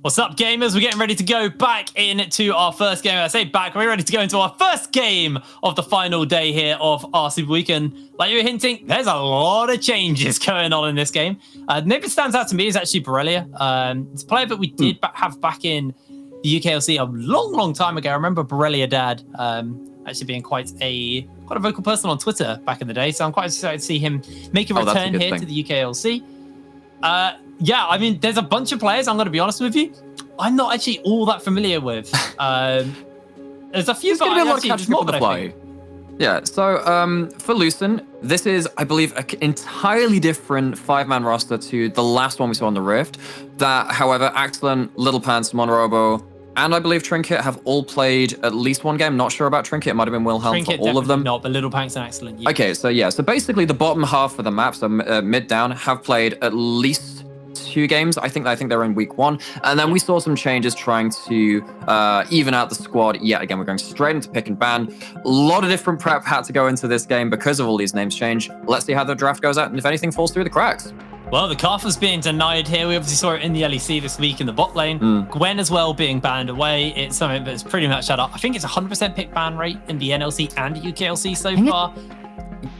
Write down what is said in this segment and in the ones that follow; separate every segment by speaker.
Speaker 1: What's up, gamers? We're getting ready to go back into our first game. I say back, we're ready to go into our first game of the final day here of our Super Weekend. Like you were hinting, there's a lot of changes going on in this game. The name that stands out to me is actually Borrelia. It's a player that we did have back in the UKLC a long time ago. I remember Borrelia Dad actually being quite a vocal person on Twitter back in the day. So I'm quite excited to see him make a return here to the UKLC. Yeah, I mean, there's a bunch of players, I'm going to be honest with you, I'm not actually all that familiar with. There's a few that I actually just more than I think.
Speaker 2: Yeah, so for Lucent, this is, I believe, an entirely different 5-man roster to the last one we saw on the Rift. That, however, Excellent, Little Pants, Monrobo, and I believe Trinket have all played at least one game. Not sure about Trinket. It might have been Wilhelm
Speaker 1: Trinket,
Speaker 2: for all of them.
Speaker 1: Not, but Little Pants and Excellent. Yeah.
Speaker 2: Okay, so yeah. So basically the bottom half of the map, so mid-down, have played at least 2 games. I think they're in week 1. And then we saw some changes trying to even out the squad. Yet again, we're going straight into pick and ban. A lot of different prep had to go into this game because of all these names change. Let's see how the draft goes out and if anything falls through the cracks.
Speaker 1: Well, the Karthus being denied here. We obviously saw it in the LEC this week in the bot lane. Gwen as well being banned away. It's something that's pretty much shut up. I think it's 100% pick ban rate in the NLC and UKLC so far.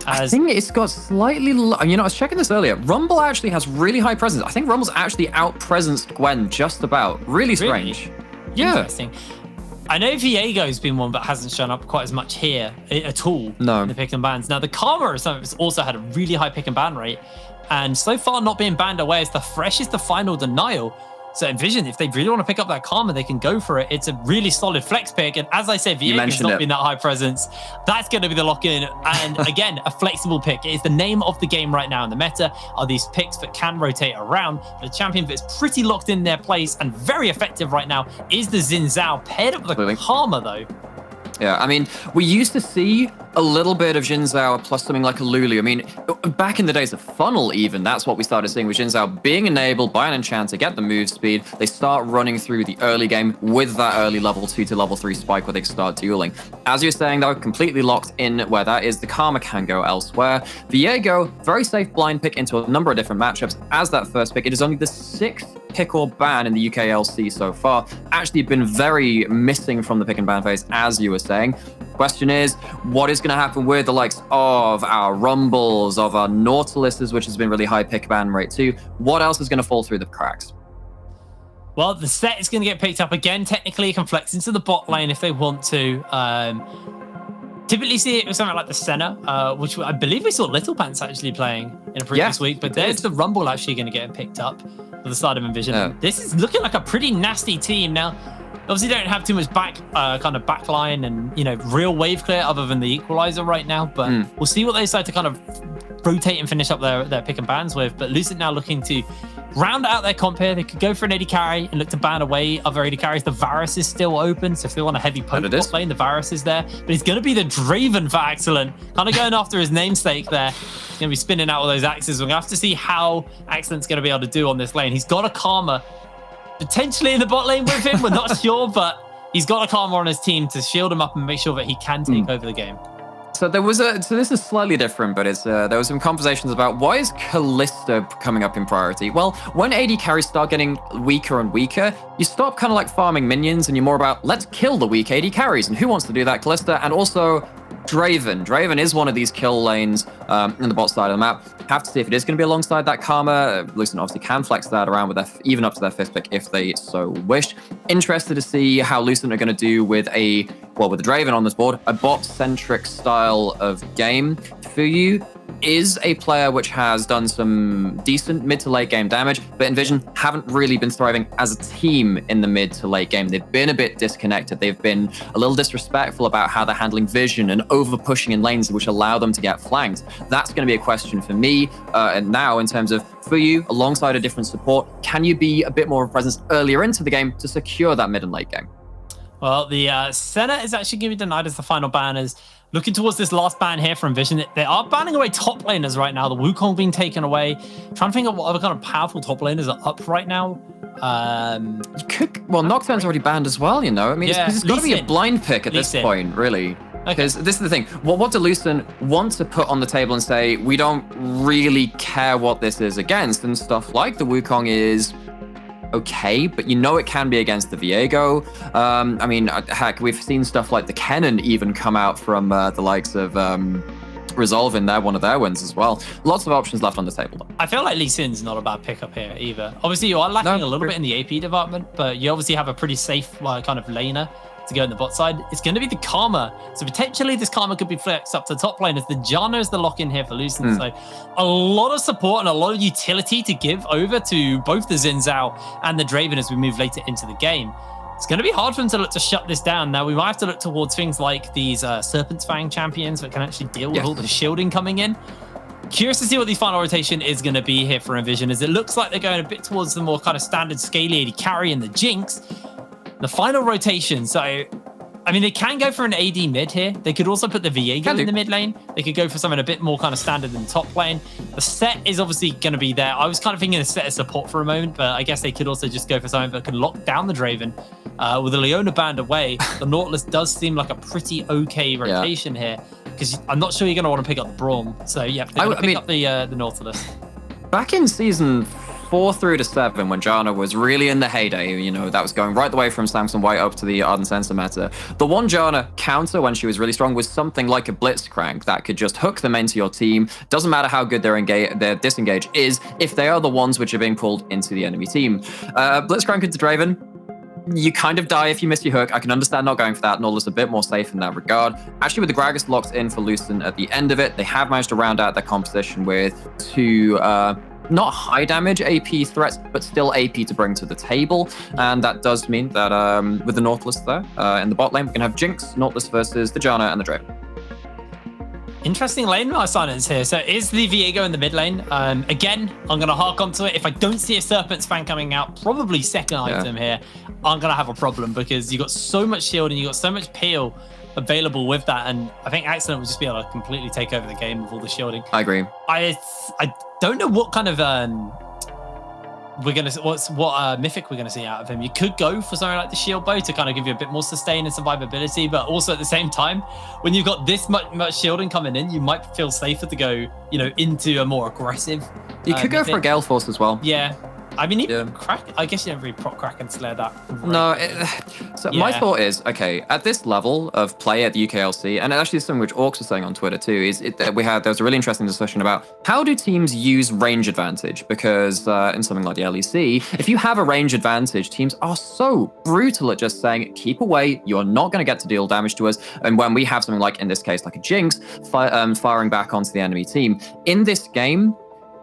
Speaker 2: I think it's got slightly low. You know, I was checking this earlier. Rumble actually has really high presence. I think Rumble's actually out-presenced Gwen just about. Really strange.
Speaker 1: Really?
Speaker 2: Yeah.
Speaker 1: Interesting. I know Viego's been one that hasn't shown up quite as much here at all in the pick and bans. Now, the Karma is something that's also had a really high pick and ban rate. And so far, not being banned away is the freshest, the final denial. So NVision, if they really want to pick up that Karma, they can go for it. It's a really solid flex pick. And as I said, Viego's not been that high presence. That's going to be the lock-in. And again, a flexible pick. It is the name of the game right now in the meta, are these picks that can rotate around. The champion that's pretty locked in their place and very effective right now is the Xin Zhao, paired up with the Karma, though.
Speaker 2: Yeah, I mean, we used to see a little bit of Xin Zhao plus something like a Lulu. I mean, back in the days of Funnel even, that's what we started seeing with Xin Zhao being enabled by an enchanter, get the move speed. They start running through the early game with that early level 2 to level 3 spike where they start dueling. As you're saying, though, completely locked in where that is. The Karma can go elsewhere. Viego, very safe blind pick into a number of different matchups. As that first pick, it is only the 6th pick or ban in the UKLC so far. Actually been very missing from the pick and ban phase, as you were saying. Question is, what is going to happen with the likes of our Rumbles, of our Nautiluses, which has been really high pick ban rate too? What else is going to fall through the cracks?
Speaker 1: Well, the set is going to get picked up again. Technically, it can flex into the bot lane if they want to. Typically see it with something like the Senna, which I believe we saw Little Pants actually playing in a previous week, but there's the Rumble actually going to get picked up for the start of NVision. Yeah. This is looking like a pretty nasty team. Now, obviously don't have too much kind of backline and, you know, real wave clear other than the equalizer right now, but we'll see what they decide to kind of rotate and finish up their pick and bans with. But Lucent now looking to round out their comp here. They could go for an AD carry and look to ban away other AD carries. The Varus is still open, so if they want a heavy poke bot lane, the Varus is there. But it's going to be the Draven for Excellent, kind of going after his namesake there. He's going to be spinning out all those axes. We're going to have to see how Excellent's going to be able to do on this lane. He's got a Karma potentially in the bot lane with him. We're not sure, but he's got a Karma on his team to shield him up and make sure that he can take over the game.
Speaker 2: So this is slightly different, but there was some conversations about why is Kalista coming up in priority? Well, when AD carries start getting weaker and weaker, you stop kind of like farming minions and you're more about, let's kill the weak AD carries. And who wants to do that? Kalista, and also Draven. Draven is one of these kill lanes in the bot side of the map. Have to see if it is going to be alongside that Karma. Lucent obviously can flex that around with even up to their 5th pick if they so wish. Interested to see how Lucent are going to do with the Draven on this board. A bot-centric style of game for you is a player which has done some decent mid to late game damage, but NVision haven't really been thriving as a team in the mid to late game. They've been a bit disconnected. They've been a little disrespectful about how they're handling vision and over pushing in lanes which allow them to get flanked. That's going to be a question for me. And now in terms of for you, alongside a different support, can you be a bit more of a presence earlier into the game to secure that mid and late game?
Speaker 1: Well, the Senna is actually going to be denied as the final ban. Is looking towards this last ban here from NVision. They are banning away top laners right now. The Wukong being taken away. Trying to think of what other kind of powerful top laners are up right now.
Speaker 2: Nocturne's already banned as well, you know. I mean, it's got to be a blind pick at this point, really. Because this is the thing. What do Lucent want to put on the table and say, we don't really care what this is against, and stuff like the Wukong is okay, but you know it can be against the Viego. I mean, heck, we've seen stuff like the Kennen even come out from the likes of Resolve in one of their wins as well. Lots of options left on the table, though.
Speaker 1: I feel like Lucen's not a bad pickup here either. Obviously, you are lacking a little bit in the AP department, but you obviously have a pretty safe kind of laner to go in the bot side. It's going to be the Karma. So potentially this Karma could be flexed up to top lane as the Janna is the lock-in here for Lucent. So a lot of support and a lot of utility to give over to both the Xin Zhao and the Draven as we move later into the game. It's going to be hard for them to look to shut this down. Now, we might have to look towards things like these Serpent's Fang champions that can actually deal with all the shielding coming in. Curious to see what the final rotation is going to be here for NVision, as it looks like they're going a bit towards the more kind of standard scaly AD carry and the Jinx. The final rotation, so, I mean, they can go for an AD mid here. They could also put the Viego in the mid lane. They could go for something a bit more kind of standard in the top lane. The set is obviously going to be there. I was kind of thinking a set of support for a moment, but I guess they could also just go for something that could lock down the Draven. With the Leona band away, the Nautilus does seem like a pretty okay rotation here, because I'm not sure you're going to want to pick up the Braum. So, yeah, they're going to pick up the Nautilus.
Speaker 2: Back in season 4 through to 7, when Janna was really in the heyday, you know, that was going right the way from Samson White up to the Ardent Sensor meta. The one Janna counter when she was really strong was something like a Blitzcrank that could just hook them into your team. Doesn't matter how good their disengage is, if they are the ones which are being pulled into the enemy team. Blitzcrank into Draven, you kind of die if you miss your hook. I can understand not going for that. Nautilus a bit more safe in that regard. Actually, with the Gragas locked in for Lucent at the end of it, they have managed to round out their composition with 2 not high damage AP threats, but still AP to bring to the table. And that does mean that with the Nautilus there in the bot lane, we can have Jinx, Nautilus versus the Janna and the Draven.
Speaker 1: Interesting lane silence here. So is the Viego in the mid lane? Again, I'm going to hark onto it. If I don't see a Serpent's Fang coming out, probably second item here, I'm going to have a problem, because you've got so much shield and you've got so much peel available with that. And I think Accident will just be able to completely take over the game with all the shielding.
Speaker 2: I agree.
Speaker 1: I don't know what kind of mythic we're gonna see out of him. You could go for something like the shield bow to kind of give you a bit more sustain and survivability, but also at the same time, when you've got this much shielding coming in, you might feel safer to go, you know, into a more aggressive.
Speaker 2: You could go for a Gale Force as well.
Speaker 1: Yeah. I mean, even Crack, I guess you don't really prop Crack and Slayer that.
Speaker 2: No, my thought is, okay, at this level of play at the UKLC, and actually something which Orcs was saying on Twitter too, is there was a really interesting discussion about how do teams use range advantage? Because in something like the LEC, if you have a range advantage, teams are so brutal at just saying, keep away, you're not going to get to deal damage to us. And when we have something like, in this case, like a Jinx, firing back onto the enemy team, in this game,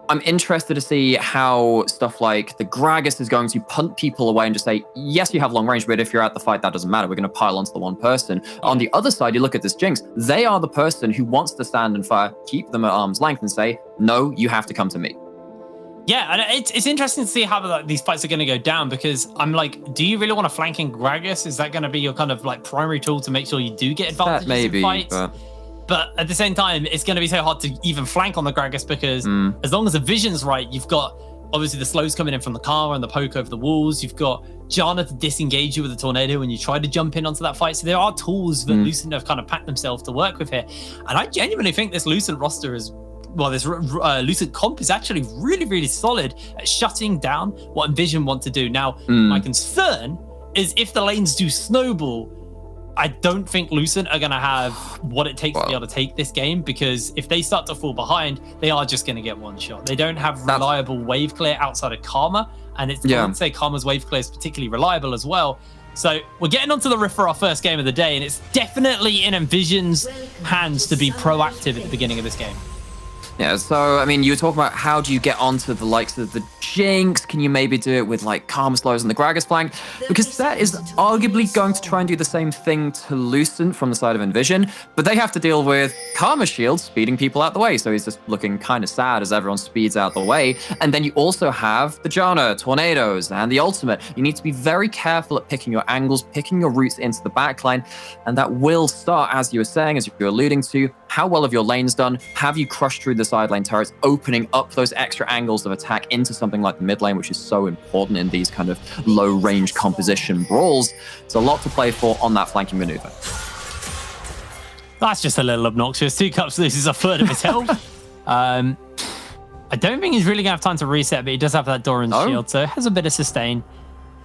Speaker 2: I'm interested to see how stuff like the Gragas is going to punt people away and just say, yes, you have long range, but if you're at the fight, that doesn't matter. We're going to pile onto the one person. On the other side, you look at this Jinx. They are the person who wants to stand and fire, keep them at arm's length and say, no, you have to come to me.
Speaker 1: Yeah, and it's interesting to see how these fights are going to go down, because I'm like, do you really want to flank in Gragas? Is that going to be your kind of like primary tool to make sure you do get advantages in fights? But at the same time, it's going to be so hard to even flank on the Gragas, because as long as the vision's right, you've got obviously the slows coming in from the car and the poke over the walls. You've got Janna to disengage you with a tornado when you try to jump in onto that fight. So there are tools that Lucent have kind of packed themselves to work with here. And I genuinely think this Lucent roster is, well, this Lucent comp is actually really, really solid at shutting down what NVision want to do. Now, my concern is if the lanes do snowball, I don't think Lucent are going to have what it takes to be able to take this game, because if they start to fall behind, they are just going to get one shot. They don't have reliable wave clear outside of Karma, and I wouldn't say Karma's wave clear is particularly reliable as well. So we're getting onto the riff for our first game of the day, and it's definitely in NVision's hands to be proactive at the beginning of this game.
Speaker 2: Yeah, so, I mean, you were talking about how do you get onto the likes of the Jinx? Can you maybe do it with, like, Karma Slows and the Gragas flank? Because Set is arguably going to try and do the same thing to Lucent from the side of NVision, but they have to deal with Karma Shield speeding people out the way, so he's just looking kind of sad as everyone speeds out the way. And then you also have the Janna, Tornadoes, and the ultimate. You need to be very careful at picking your angles, picking your routes into the backline, and that will start, as you were saying, as you were alluding to, how well have your lanes done? Have you crushed through the side lane turrets, opening up those extra angles of attack into something like the mid lane, which is so important in these kind of low range composition brawls? It's a lot to play for on that flanking maneuver.
Speaker 1: That's just a little obnoxious. 2 cups loses a third of his health. I don't think he's really going to have time to reset, but he does have that Doran's shield, so has a bit of sustain.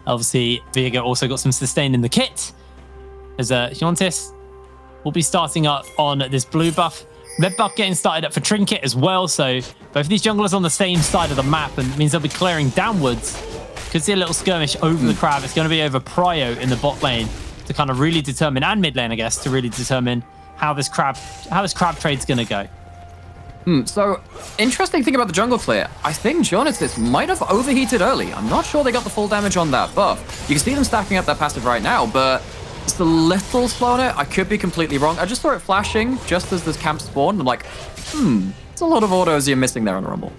Speaker 1: Obviously, Viego also got some sustain in the kit. As Giantis will be starting up on this blue buff. Red buff getting started up for Trinket as well, so both of these junglers on the same side of the map, and it means they'll be clearing downwards. Could see a little skirmish over the crab. It's going to be over Prio in the bot lane to kind of really determine, and mid lane, I guess, to really determine how this crab trade's going to go.
Speaker 2: So, interesting thing about the jungle clear. I think Jonatis might have overheated early. I'm not sure they got the full damage on that buff. You can see them stacking up their passive right now, but it's a little slow on it. I could be completely wrong. I just saw it flashing just as this camp spawned. I'm like, it's a lot of autos you're missing there on Rumble.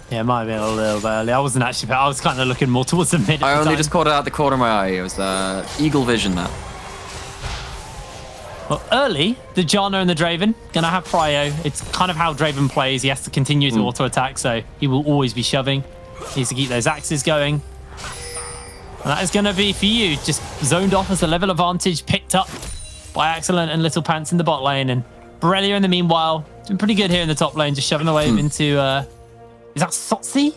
Speaker 1: Yeah, it might have been a little bit early. I wasn't actually, I was kind of looking more towards the mid.
Speaker 2: I only just caught it out the corner of my eye. It was eagle vision there.
Speaker 1: Well, early, the Janna and the Draven gonna have Prio. It's kind of how Draven plays. He has to continue to auto attack, so he will always be shoving. He needs to keep those axes going. And that is gonna be for you, just zoned off as a level advantage picked up by Excellent and Little Pants in the bot lane. And Borrelia in the meanwhile, doing pretty good here in the top lane, just shoving the wave into, is that Sotsi?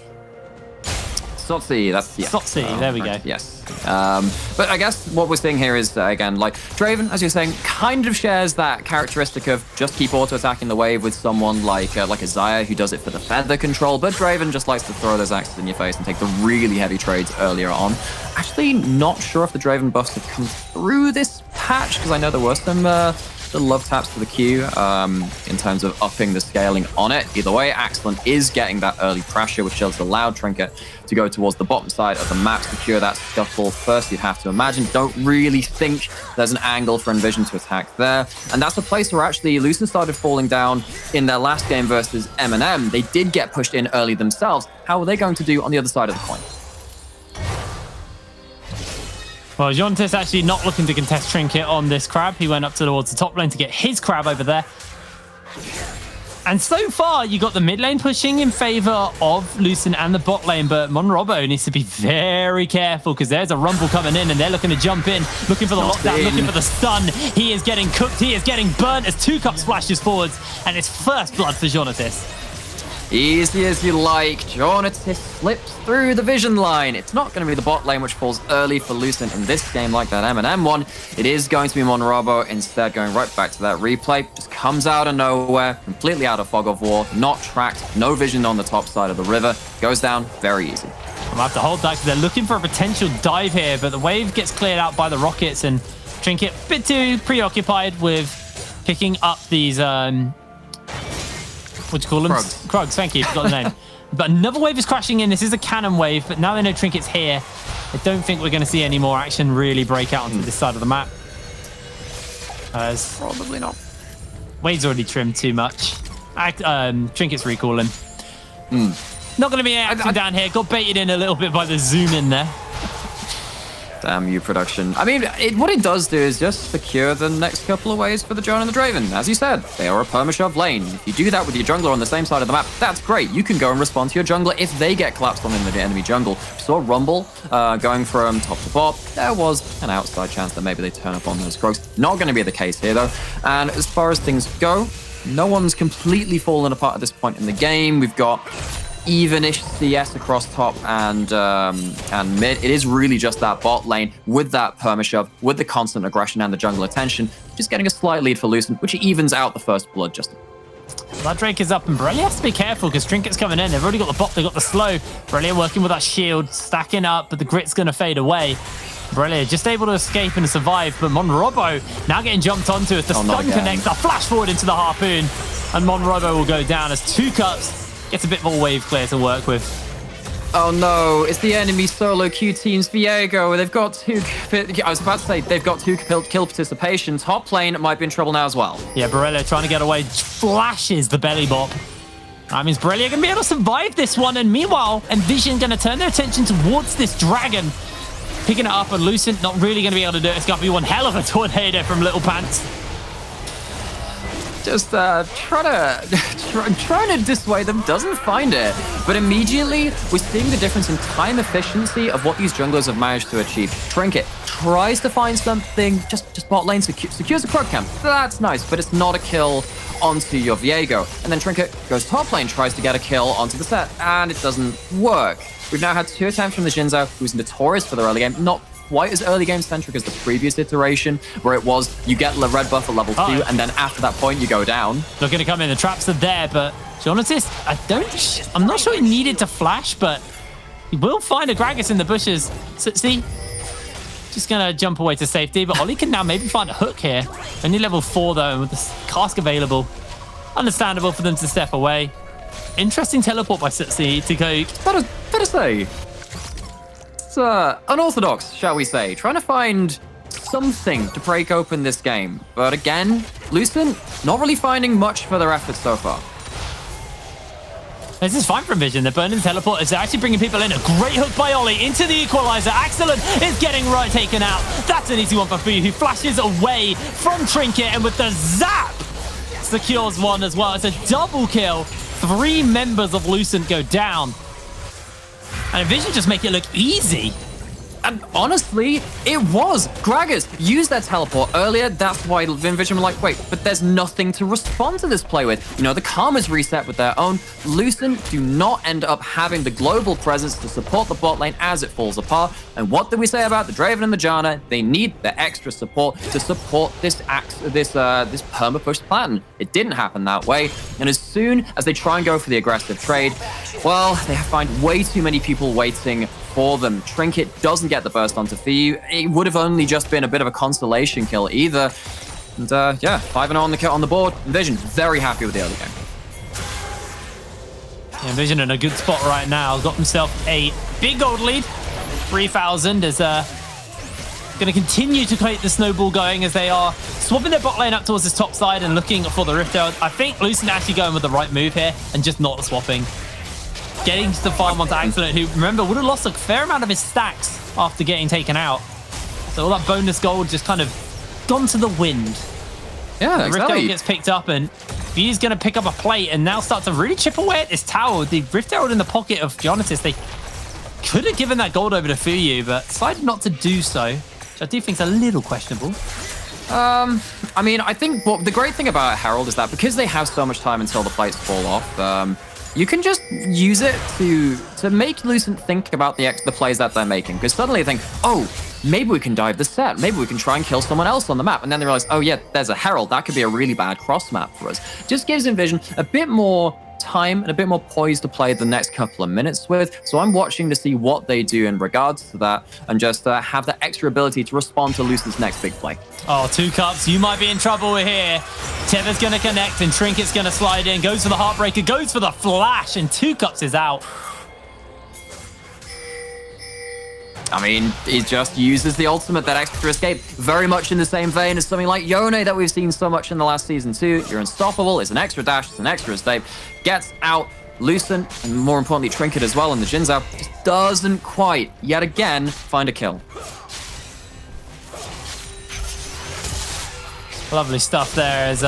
Speaker 2: Sotsi, that's, yeah.
Speaker 1: Sotsi, there we go.
Speaker 2: Yes. But I guess what we're seeing here is, again, like, Draven, as you're saying, kind of shares that characteristic of just keep auto-attacking the wave with someone like a Xayah who does it for the feather control, but Draven just likes to throw those axes in your face and take the really heavy trades earlier on. Actually, not sure if the Draven buffs have come through this patch, because I know there were some the love taps to the Q in terms of upping the scaling on it. Either way, Excellent is getting that early pressure, which has allowed Trinket to go towards the bottom side of the map, secure that scuffle first, you'd have to imagine. Don't really think there's an angle for NVision to attack there. And that's a place where actually Lucent started falling down in their last game versus M&M. They did get pushed in early themselves. How are they going to do on the other side of the coin?
Speaker 1: Well, Jontis actually not looking to contest Trinket on this crab. He went up towards the top lane to get his crab over there. And so far, you got the mid lane pushing in favor of Lucent and the bot lane, but Monrobo needs to be very careful because there's a rumble coming in and they're looking to jump in, looking for the lockdown, looking for the stun. He is getting cooked. He is getting burnt as 2 cups splashes forwards, and it's first blood for Jonatis.
Speaker 2: Easy as you like, Jonatis slips through the vision line. It's not going to be the bot lane, which falls early for Lucent in this game like that M&M one. It is going to be Monrobo instead, going right back to that replay. Just comes out of nowhere, completely out of fog of war, not tracked, no vision on the top side of the river. Goes down very easy.
Speaker 1: I'm going to have to hold that because they're looking for a potential dive here, but the wave gets cleared out by the rockets and Trinket a bit too preoccupied with picking up these... what do you call them? Krugs, thank you. Forgot the name. But another wave is crashing in. This is a cannon wave, but now they know Trinket's here. I don't think we're going to see any more action really break out onto this side of the map.
Speaker 2: Probably not.
Speaker 1: Wave's already trimmed too much. Trinket's recalling. Not going to be action down here. Got baited in a little bit by the zoom in there.
Speaker 2: Damn you, production. I mean, what it does do is just secure the next couple of waves for the John and the Draven. As you said, they are a perma-shove lane. If you do that with your jungler on the same side of the map, that's great. You can go and respond to your jungler if they get collapsed on in the enemy jungle. We saw Rumble going from top to bot. There was an outside chance that maybe they turn up on those Krogs. Not going to be the case here, though. And as far as things go, no one's completely fallen apart at this point in the game. We've got even-ish CS across top and mid. It is really just that bot lane with that perma-shove, with the constant aggression and the jungle attention, just getting a slight lead for Lucent, which evens out the first blood just.
Speaker 1: That Drake is up, and Borrelia has to be careful because Trinket's coming in. They've already got the bot, they've got the slow. Borrelia working with that shield, stacking up, but the grit's going to fade away. Borrelia just able to escape and survive, but Monrobo now getting jumped onto as the stun connects, a flash forward into the harpoon, and Monrobo will go down as 2 cups. Gets a bit more wave clear to work with.
Speaker 2: Oh no, it's the enemy solo Q teams Viego. They've got 2... I was about to say, they've got 2 kill participation. Top lane might be in trouble now as well.
Speaker 1: Yeah, Borrelia trying to get away. Flashes the belly bop. That means Borrelia going to be able to survive this one. And meanwhile, NVision going to turn their attention towards this dragon. Picking it up, and Lucent not really going to be able to do it. It's going to be one hell of a tornado from Little Pants.
Speaker 2: Just trying to dissuade them, doesn't find it. But immediately, we're seeing the difference in time efficiency of what these junglers have managed to achieve. Trinket tries to find something, just bot lane, secures a Krug camp. That's nice, but it's not a kill onto your Viego. And then Trinket goes top lane, tries to get a kill onto the set, and it doesn't work. We've now had 2 attempts from the Jinzhou, who's notorious for their early game. Not quite as early game centric as the previous iteration, where it was you get the red buff at level 2, and then after that point you go down.
Speaker 1: Looking to come in, the traps are there, but Jonatis, I'm not sure he needed to flash, but he will find a Gragas in the bushes. So, see, just gonna jump away to safety, but Ollie can now maybe find a hook here. Only level 4 though, and with the cask available, understandable for them to step away. Interesting teleport by Sitsi to go.
Speaker 2: Better say. It's unorthodox, shall we say. Trying to find something to break open this game. But again, Lucent, not really finding much for their efforts so far.
Speaker 1: This is fine for NVision. The burning teleport is actually bringing people in. A great hook by Ollie into the equalizer. Excellent is getting right taken out. That's an easy one for Fuyu, who flashes away from Trinket, and with the zap, secures one as well. It's a double kill. 3 members of Lucent go down. And NVision just make it look easy.
Speaker 2: And honestly, it was. Gragas used their teleport earlier. That's why NVision were like, wait, but there's nothing to respond to this play with. You know, the Karma's reset with their own. Lucent do not end up having the global presence to support the bot lane as it falls apart. And what did we say about the Draven and the Janna? They need the extra support to support this perma push plan. It didn't happen that way. And as soon as they try and go for the aggressive trade, well, they find way too many people waiting for them. Trinket doesn't get the burst onto Fuyu. It would have only just been a bit of a constellation kill either. And yeah, 5-0 on the board. NVision very happy with the early game.
Speaker 1: Yeah, NVision in a good spot right now. Got himself a big gold lead. 3,000 is going to continue to create the snowball going as they are swapping their bot lane up towards this top side and looking for the Rift Herald. I think Lucent actually going with the right move here and just not swapping. Getting to the farm onto Excellent, who, remember, would have lost a fair amount of his stacks after getting taken out. So all that bonus gold just kind of gone to the wind.
Speaker 2: Yeah,
Speaker 1: the
Speaker 2: exactly.
Speaker 1: Rift Herald gets picked up, and he's going to pick up a plate and now start to really chip away at this tower. The Rift Herald in the pocket of Jonatis, they could have given that gold over to Fuyu, but decided not to do so, which I do think is a little questionable.
Speaker 2: I mean, I think the great thing about Herald is that because they have so much time until the plates fall off, you can just use it to make Lucent think about the plays that they're making. Because suddenly you think, oh, maybe we can dive the set. Maybe we can try and kill someone else on the map. And then they realize, oh yeah, there's a Herald. That could be a really bad cross map for us. Just gives NVision a bit more time and a bit more poise to play the next couple of minutes with. So I'm watching to see what they do in regards to that and just have that extra ability to respond to Lucent's next big play.
Speaker 1: Oh, 2 cups. You might be in trouble here. Tether's going to connect and Trinket's going to slide in. Goes for the Heartbreaker, goes for the flash, and 2 cups is out.
Speaker 2: I mean, it just uses the ultimate, that extra escape, very much in the same vein as something like Yone that we've seen so much in the last season too. You're unstoppable, it's an extra dash, it's an extra escape, gets out Lucent, and more importantly, Trinket as well, and the Jinzhou just doesn't quite, yet again, find a kill.
Speaker 1: Lovely stuff there as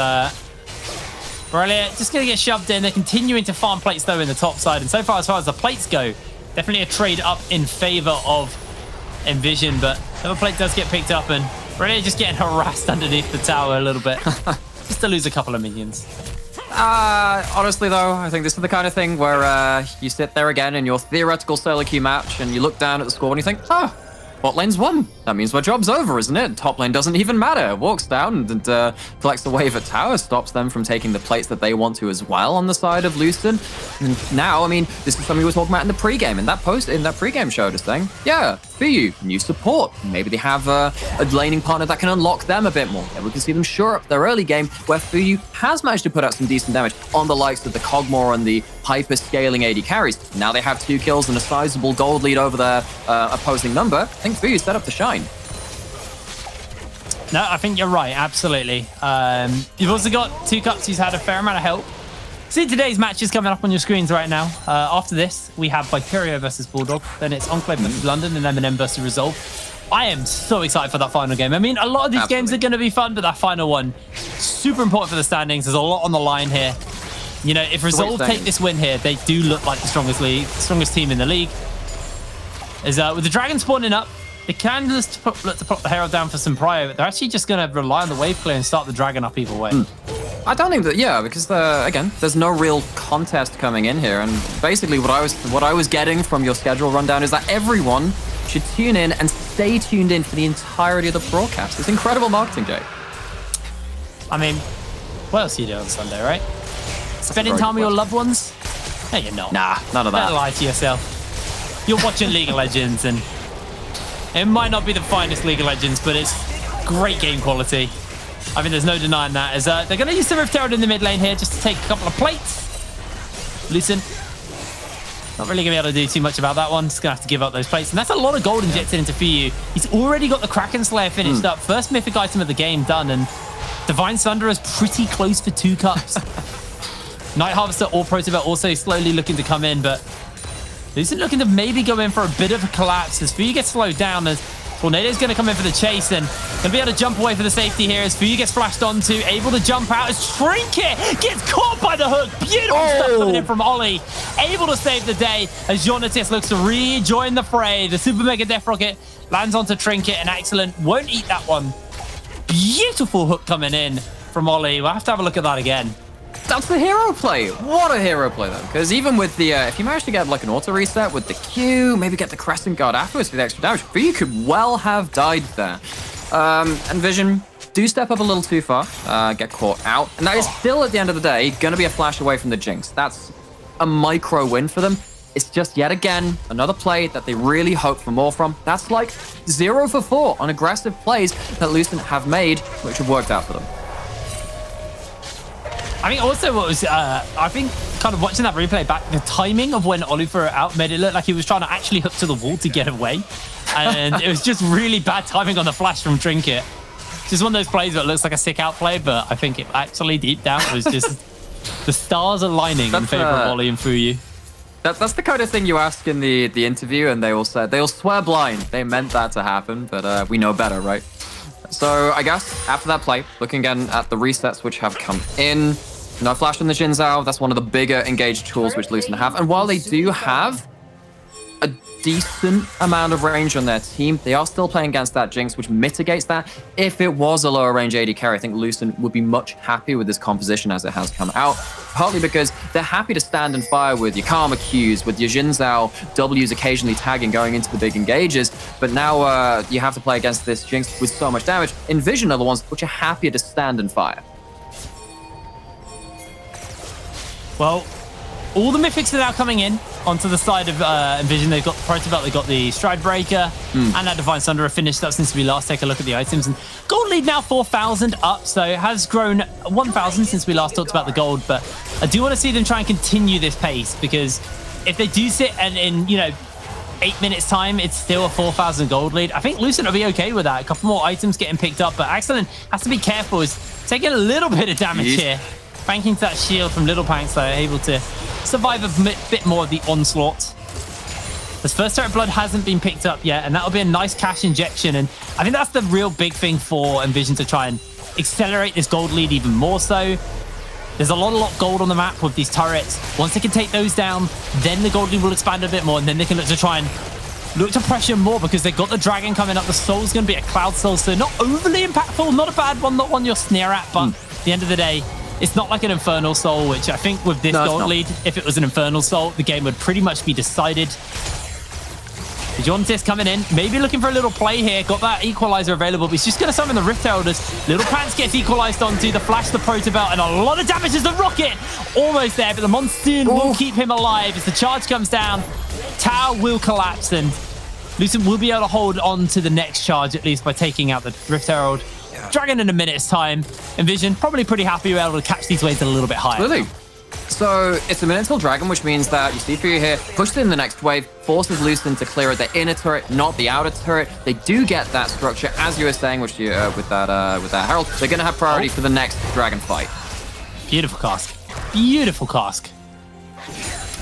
Speaker 1: Brilliant, just going to get shoved in. They're continuing to farm plates though in the top side, and so far as the plates go, definitely a trade up in favor of NVision, but another plate does get picked up, and really just getting harassed underneath the tower a little bit. Just to lose a couple of minions.
Speaker 2: Honestly though, I think this is the kind of thing where you sit there again in your theoretical solo queue match and you look down at the score and you think, oh, bot lane's won. That means my job's over, isn't it? Top lane doesn't even matter. Walks down and collects the wave at tower, stops them from taking the plates that they want to as well on the side of Lucent. And now, I mean, this is something we were talking about in the pregame, in that pregame show, just saying, yeah, Fuyu, new support. Maybe they have a laning partner that can unlock them a bit more. And we can see them shore up their early game, where Fuyu has managed to put out some decent damage on the likes of the Cogmore and the hyper-scaling AD carries. Now they have 2 kills and a sizable gold lead over their opposing number. I think Fuyu's set up to shine.
Speaker 1: No, I think you're right, absolutely. You've also got 2 cups who's had a fair amount of help. See today's match is coming up on your screens right now. After this, we have Viperio versus Bulldog. Then it's Enclave versus London and M&M versus Resolve. I am so excited for that final game. I mean, a lot of these games are going to be fun, but that final one, super important for the standings. There's a lot on the line here. You know, if Resolve take this win here, they do look like the strongest team in the league. With the Dragon spawning up, They can just look to pop the Herald down for some prio, but they're actually just going to rely on the wave clear and start the Dragon up either way.
Speaker 2: I don't think that, yeah, because again, there's no real contest coming in here, and basically what I was getting from your schedule rundown is that everyone should tune in and stay tuned in for the entirety of the broadcast. It's incredible marketing, Jay.
Speaker 1: I mean, what else are you doing on Sunday, right? Spending time with your loved ones? No, you're not.
Speaker 2: Nah, none of that.
Speaker 1: Don't lie to yourself. You're watching League of Legends, and it might not be the finest League of Legends, but it's great game quality. I think there's no denying that. As they're going to use the Rift Herald in the mid lane here just to take a couple of plates. Lucent, not really going to be able to do too much about that one. Just going to have to give up those plates. And that's a lot of gold injected into Fuyu. He's already got the Kraken Slayer finished up. First mythic item of the game done. And Divine Sunder is pretty close for 2 cups. Night Harvester or Protobelt also slowly looking to come in, but Lucent looking to maybe go in for a bit of a collapse as Fuyu gets slowed down. As Tornado's going to come in for the chase and going to be able to jump away for the safety here as Fuyu gets flashed onto, able to jump out as Trinket gets caught by the hook. Beautiful stuff coming in from Ollie, able to save the day as Jonatis looks to rejoin the fray. The Super Mega Death Rocket lands onto Trinket and excellent, won't eat that one. Beautiful hook coming in from Ollie. We'll have to have a look at that again.
Speaker 2: That's the hero play. What a hero play, though. Because even with the, if you manage to get like an auto reset with the Q, maybe get the Crescent Guard afterwards for the extra damage, you could well have died there. NVision do step up a little too far, get caught out. And that is still, at the end of the day, going to be a flash away from the Jinx. That's a micro win for them. It's just yet again another play that they really hope for more from. That's like 0 for 4 on aggressive plays that Lucent have made, which have worked out for them.
Speaker 1: I think also what was, I think kind of watching that replay back, the timing of when Ollie threw it out made it look like he was trying to actually hook to the wall to get away. And it was just really bad timing on the flash from Trinket. Just one of those plays that looks like a sick out play, but I think it actually deep down was just the stars aligning in favor of Ollie and Fuyu.
Speaker 2: That's the kind of thing you ask in the interview, and they'll swear blind. They meant that to happen, but we know better, right? So I guess after that play, looking again at the resets which have come in, no flash on the Xin Zhao. That's one of the bigger engaged tools which Lucent have. And while they do have a decent amount of range on their team, they are still playing against that Jinx, which mitigates that. If it was a lower range AD carry, I think Lucent would be much happier with this composition as it has come out. Partly because they're happy to stand and fire with your Karma Qs, with your Xin Zhao Ws occasionally tagging going into the big engages. But now you have to play against this Jinx with so much damage. NVision are the ones which are happier to stand and fire.
Speaker 1: Well, all the mythics are now coming in onto the side of NVision. They've got the Protobelt, they've got the Stride Breaker, and that Divine Sunder have finished up since we last take a look at the items. And gold lead now 4,000 up, so it has grown 1,000 since we last talked about the gold. But I do want to see them try and continue this pace, because if they do sit and in, 8 minutes time, it's still a 4,000 gold lead. I think Lucent will be okay with that. A couple more items getting picked up, but Excellent has to be careful. He's taking a little bit of damage here. Banking to that shield from Little Panks, so able to survive a bit more of the onslaught. This first turret blood hasn't been picked up yet, and that'll be a nice cash injection. And I think that's the real big thing for NVision to try and accelerate this gold lead even more so. There's a lot of gold on the map with these turrets. Once they can take those down, then the gold lead will expand a bit more, and then they can look to pressure more, because they've got the dragon coming up. The soul's going to be a cloud soul, so not overly impactful, not a bad one, not one you'll sneer at, but at the end of the day, it's not like an Infernal Soul, which I think with this gold lead, if it was an Infernal Soul, the game would pretty much be decided. Jonatis coming in, maybe looking for a little play here. Got that equalizer available, but he's just going to summon the Rift Elders. Little Pants gets equalized onto the flash, the Protobelt, and a lot of damage as the Rocket. Almost there, but the Monsoon will keep him alive as the charge comes down. Tower will collapse, and Lucent will be able to hold on to the next charge, at least by taking out the Rift Herald. Dragon in a minute's time. NVision probably pretty happy we're able to catch these waves a little bit higher.
Speaker 2: Absolutely. So it's a minute till Dragon, which means that you see Fuyu here, pushed in the next wave, forces Lucent to clear the inner turret, not the outer turret. They do get that structure, as you were saying, which you, with that Herald. They're going to have priority for the next Dragon fight.
Speaker 1: Beautiful cask. Beautiful cask.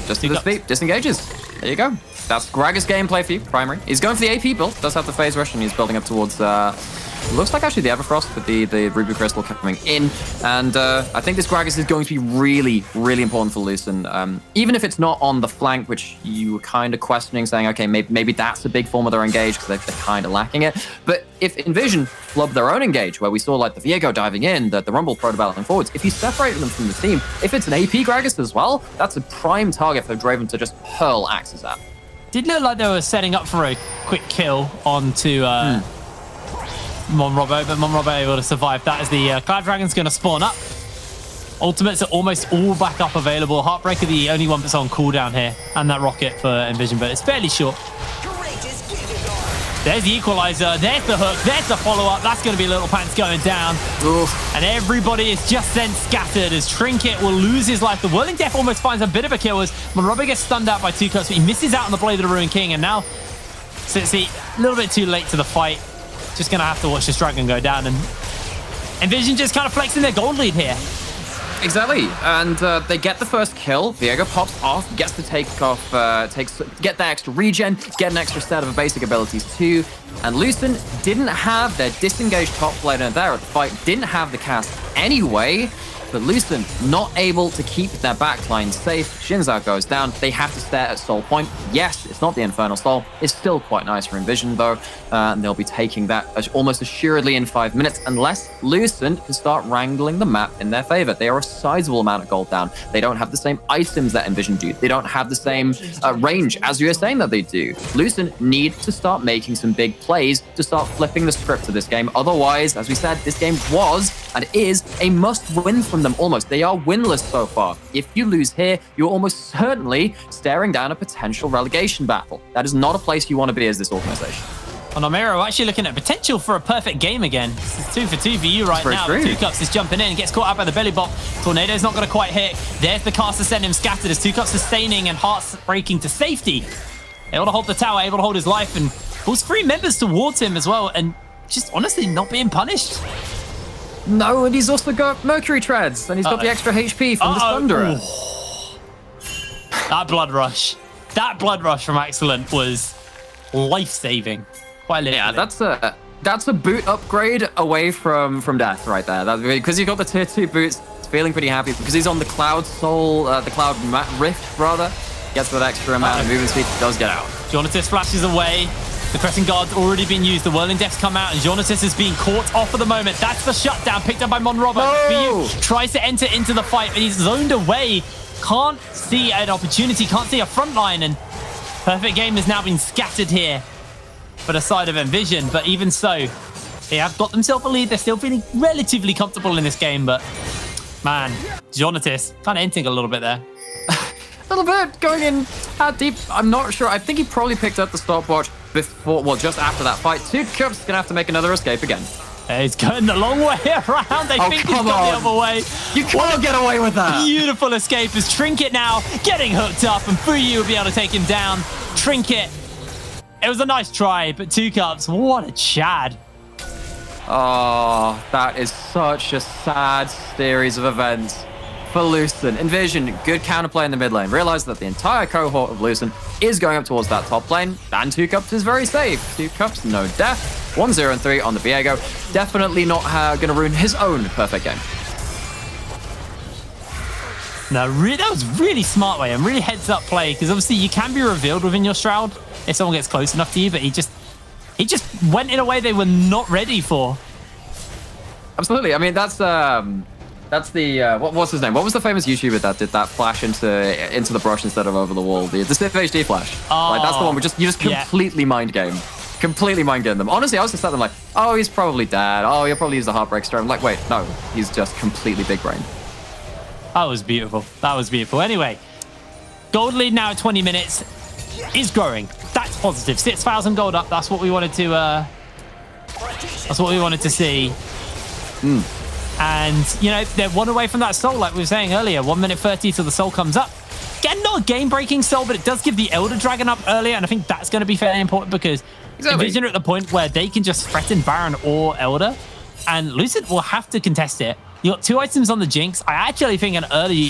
Speaker 2: Just to the speed, disengages. There you go. That's Gragas gameplay for you, primary. He's going for the AP build, does have the phase rush, and he's building up towards looks like actually the Everfrost with the Ruby Crystal coming in. And I think this Gragas is going to be really, really important for Lucent. Even if it's not on the flank, which you were kind of questioning, saying, okay, maybe that's a big form of their engage because they're kind of lacking it. But if NVision flub their own engage, where we saw like the Viego diving in, the Rumble proto-battling forwards, if you separate them from the team, if it's an AP Gragas as well, that's a prime target for Draven to just hurl axes at.
Speaker 1: Did look like they were setting up for a quick kill onto Monrobo, but Monrobo able to survive that as the Cloud Dragon's going to spawn up. Ultimates are almost all back up available. Heartbreaker the only one that's on cooldown here, and that rocket for NVision, but it's fairly short. There's the equalizer, there's the hook, there's the follow-up. That's going to be Little Pants going down. Oof. And everybody is just then scattered as Trinket will lose his life. The Whirling Death almost finds a bit of a kill as Monrobo gets stunned out by 2 cuts, but he misses out on the Blade of the Ruined King. And now, Sitsi, a little bit too late to the fight. Just going to have to watch this dragon go down. And NVision just kind of flexing their gold lead here.
Speaker 2: Exactly, and they get the first kill. Viego pops off, gets to take off, get that extra regen, get an extra set of basic abilities too. And Lucent didn't have their disengaged top laner there at the fight, didn't have the cast anyway. But Lucent not able to keep their backline safe. Shinzao goes down. They have to stare at Soul Point. Yes, it's not the Infernal Soul. It's still quite nice for NVision though. And they'll be taking that almost assuredly in 5 minutes unless Lucent can start wrangling the map in their favor. They are a sizable amount of gold down. They don't have the same items that NVision do. They don't have the same range as you were saying that they do. Lucent need to start making some big plays to start flipping the script of this game. Otherwise, as we said, this game was and is a must-win from them almost. They are winless so far. If you lose here, you're almost certainly staring down a potential relegation battle. That is not a place you want to be as this organization.
Speaker 1: And Omero actually looking at potential for a perfect game again. This is 2 for 2 for you right now.
Speaker 2: True.
Speaker 1: 2 Cups is jumping in and gets caught out by the belly bot. Tornado's not going to quite hit. There's the cast to send him scattered as 2 Cups sustaining and Hearts breaking to safety. Able to hold the tower, able to hold his life, and pulls 3 members towards him as well, and just honestly not being punished.
Speaker 2: No, and he's also got Mercury Treads, and he's got the extra HP from the Thunderer.
Speaker 1: That blood rush from Excellent was life-saving. Quite literally.
Speaker 2: Yeah, that's a boot upgrade away from death right there. That's because he got the tier 2 boots. He's feeling pretty happy because he's on the Cloud Soul, the Cloud Rift rather. Gets that extra amount of movement speed. Does get out.
Speaker 1: Jonatas flashes away. The Crescent Guard's already been used. The Whirling Deaths come out, and Jonatas is being caught off for the moment. That's the shutdown picked up by Monrobo.
Speaker 2: No!
Speaker 1: Tries to enter into the fight, but he's zoned away. Can't see an opportunity, can't see a front line, and perfect game has now been scattered here for the side of NVision. But even so, they have got themselves a lead. They're still feeling relatively comfortable in this game, but man, Jonatas kind of hinting a little bit there.
Speaker 2: A little bit going in deep. I'm not sure. I think he probably picked up the stopwatch before, well, just after that fight. 2 Cups gonna have to make another escape again.
Speaker 1: He's going the long way around. They think he's gone the other way.
Speaker 2: You can't get away with that.
Speaker 1: Beautiful escape as Trinket now getting hooked up, and Fuyu will be able to take him down. Trinket, it was a nice try, but 2 Cups, what a chad.
Speaker 2: Oh, that is such a sad series of events for Lucent. NVision, good counterplay in the mid lane. Realize that the entire cohort of Lucent is going up towards that top lane, and 2 Cups is very safe. 2 Cups, no death. 1-0 and 3 on the Viego. Definitely not going to ruin his own perfect game.
Speaker 1: No, that was really smart way and really heads up play, because obviously you can be revealed within your shroud if someone gets close enough to you, but he just went in a way they were not ready for.
Speaker 2: Absolutely. I mean, that's the what's his name? What was the famous YouTuber that did that flash into the brush instead of over the wall? The Stiff HD flash.
Speaker 1: Oh,
Speaker 2: like, that's the one where you just completely mind game. Completely mind game them. Honestly, I was just at them like, oh, he's probably dead. Oh, he'll probably use the Heartbreak Storm. I'm like, wait, no, he's just completely big brain.
Speaker 1: That was beautiful. That was beautiful. Anyway, gold lead now at 20 minutes is growing. That's positive. 6,000 gold up. That's what we wanted to. That's what we wanted to see. And you know, they're 1 away from that soul, like we were saying earlier. 1 minute 30 till the soul comes up. Again, not a game-breaking soul, but it does give the Elder Dragon up earlier, and I think that's going to be fairly important because NVision are at the point where they can just threaten Baron or Elder, and Lucent will have to contest it. You got 2 items on the Jinx. I actually think an early